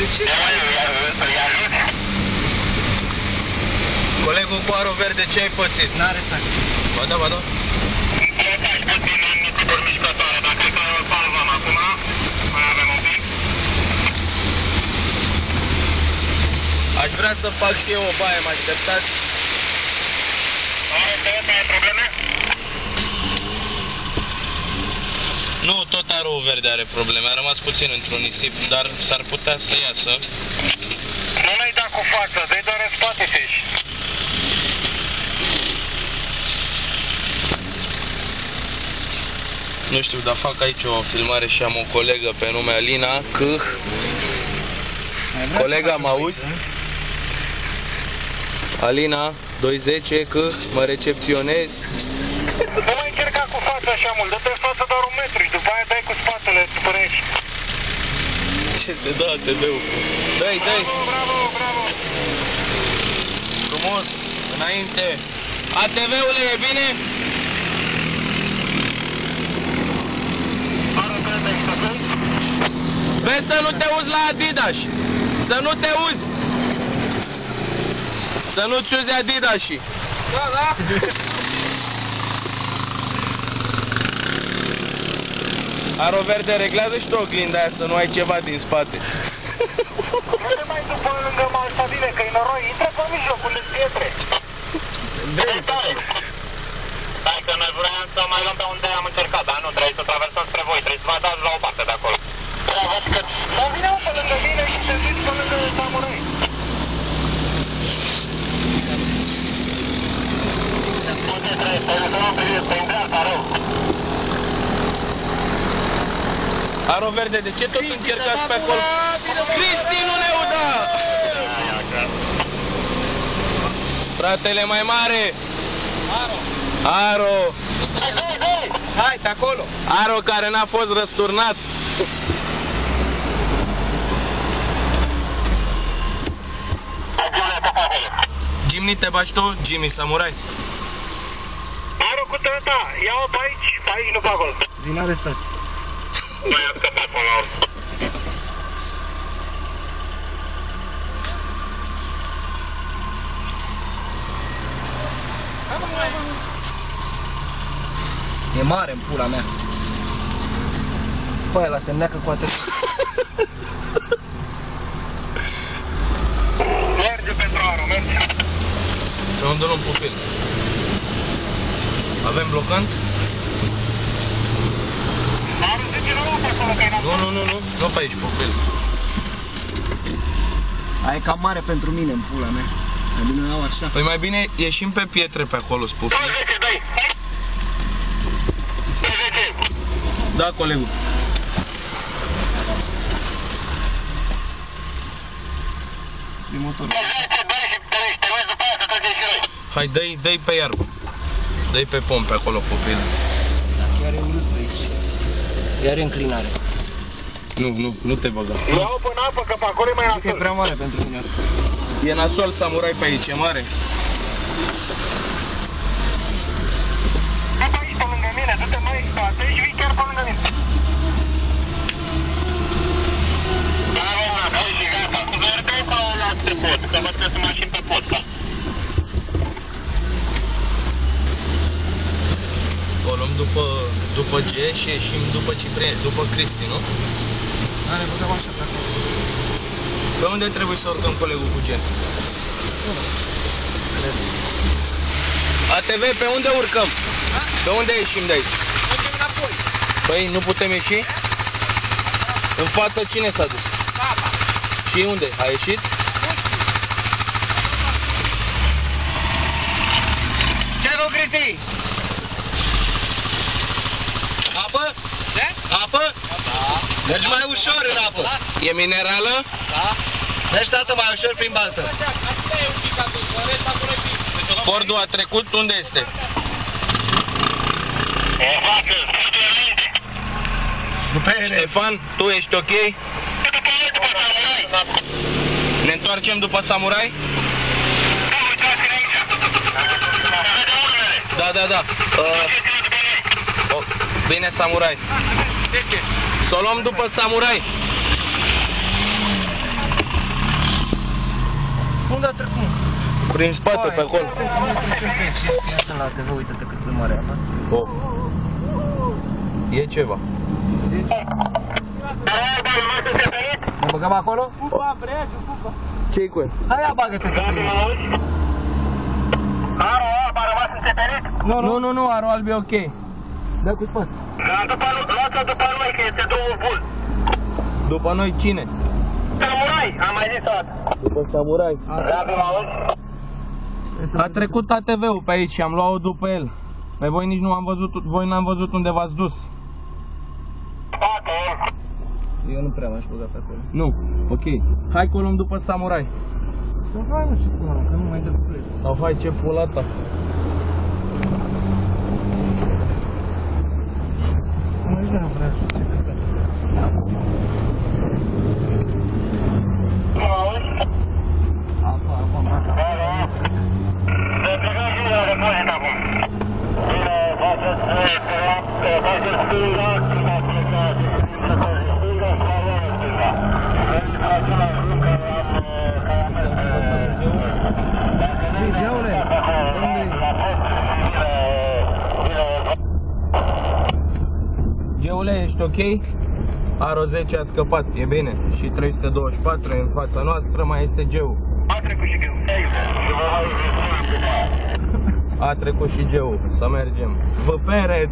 De ce? Colegul cu aro verde, ce ai pățit? N-are tax. Ba da, ba da. Aș vrea să fac și eu o baie, mă așteptați? Ai probleme? Nu, tot aroul verde are probleme, a rămas puțin într-un nisip, dar s-ar putea să iasă. Nu l-ai dat cu față, dă-i doar în spate să ieși. Nu știu, dar fac aici o filmare și am o colegă pe nume Alina Câh. Colega, mă auzi? Alina, 210, Câh, mă recepționezi. Nu mai încerca cu fața așa mult, dă-te în față doar 1 metru și după aia dai cu spatele, până ieși. Ce se dă ATV-ul? Dă-i, dă-i! Bravo, bravo! Frumos, înainte! ATV-ule, e bine? Vezi să nu te uzi la Adidas! Să nu te uzi! Să nu-ți uzi Adidas-ii! Da, da! Aro verde, reglează și tu oglinda aia să nu ai ceva din spate. Nu te mai după lângă Malsadine, că-i noroi, intră pe mijloc, unde-s pietre. Hai că noi vreau să mai luăm pe unde am încercat, dar nu, trebuie să traversăm spre voi, trebuie să vă dați la o parte de acolo. Dar vineau pe lângă mine și te zici pe lângă samurai. Unde trebuie să lăsăm prin dreapta, rău. Aro verde, de ce tot încercați pe acolo? Cristi, nu ne uda! Fratele mai mare! Aro! Hai, pe acolo! Aro care n-a fost răsturnat! Jimmy, te bași tu? Jimmy Samurai? Aro cu tăta, ia-o pe aici, nu pe acolo. Din arestați. Mai am scăpat până la urmă. E mare în pula mea. Băi, ăla se neacă cu atât. Merge pentru Aro, merge. Pe unde luăm pupil? Avem blocant? Aro, zice, nu luăm pe acolo, că e Nu, nu pe aici pupil. Aia e cam mare pentru mine în pula mea. Mai bine iau așa. Păi mai bine ieșim pe pietre pe acolo, spufi. dai. Da, colegul. Din motor. Hai, dă-i pe iarbă. Dă-i pe pom pe acolo, pupil. Chiar e urât pe aici. Iar e înclinare. Nu te băga. Ia-o până apă, că pe acolo e mai Zic că e prea mare pentru mine. E nasol Samurai pe aici, e mare. Du-te aici pe lângă mine, du-te mai în spate și vii chiar pe lângă mine. Da, mă, apoi și gata. Vergăi pe ăla pe pod, că vă trebuie să mașini pe pod. O luăm după G și ieșim după Ciprian, după Cristi, nu? Da, ne putem așa pe acolo. Pe unde trebuie să urcăm colegul cu Gen? ATV, pe unde urcăm? Pe unde ieșim de aici? Mergem înapoi. Păi, nu putem ieși? În față cine s-a dus? Papa. Și unde? A ieșit? Ce nu, Cristi? Apă? Ce? Apă? Da. Mergi mai ușor în apă. E minerală? Da. Mergi, tată, mai ușor prin baltă. Fordul a trecut, unde este? Ștefan, tu ești ok? Ne întoarcem după Samurai? Da. Bine, Samurai. Să o luăm după Samurai. Unde a trecut? Prin spate, pe acolo. Ia la TV, uite-te cât de mare e apa. Oh. E ceva. Ne băgăm acolo? Ce-i cu el? Hai, ia bagă-te că primi. Aro alb a rămas înțepenit? Nu, aro alb e ok. Dă cu spate. Luați-o după noi, că este două bun. După noi cine? Samurai, am mai zis o dată. După samurai. Dacă mă auzi? A trecut ATV-ul pe aici și am luat-o după el. Pe voi nici nu am văzut, voi n-am văzut unde v-ați dus. Eu nu prea m-aș băga pe acolo. Nu, ok. Hai că o luăm după samurai. Să hai, nu știu cum, că nu mai dă preț. Sau hai, ce pula ta. Nu știu, nu vrea să ce căcat. Apa, mata. Să plecăm și de la depozit acum. Bine, faceți stânga, stânga, plecați. Stânga, slavonă, stânga. Deci, acela lucru care am mers pe... Geaule, Geule, ești ok? Aro 10 a scăpat, e bine. Și 324 e în fața noastră, mai este Geu. A trecut și greu. A trecut și Geu, să mergem. Vă peret!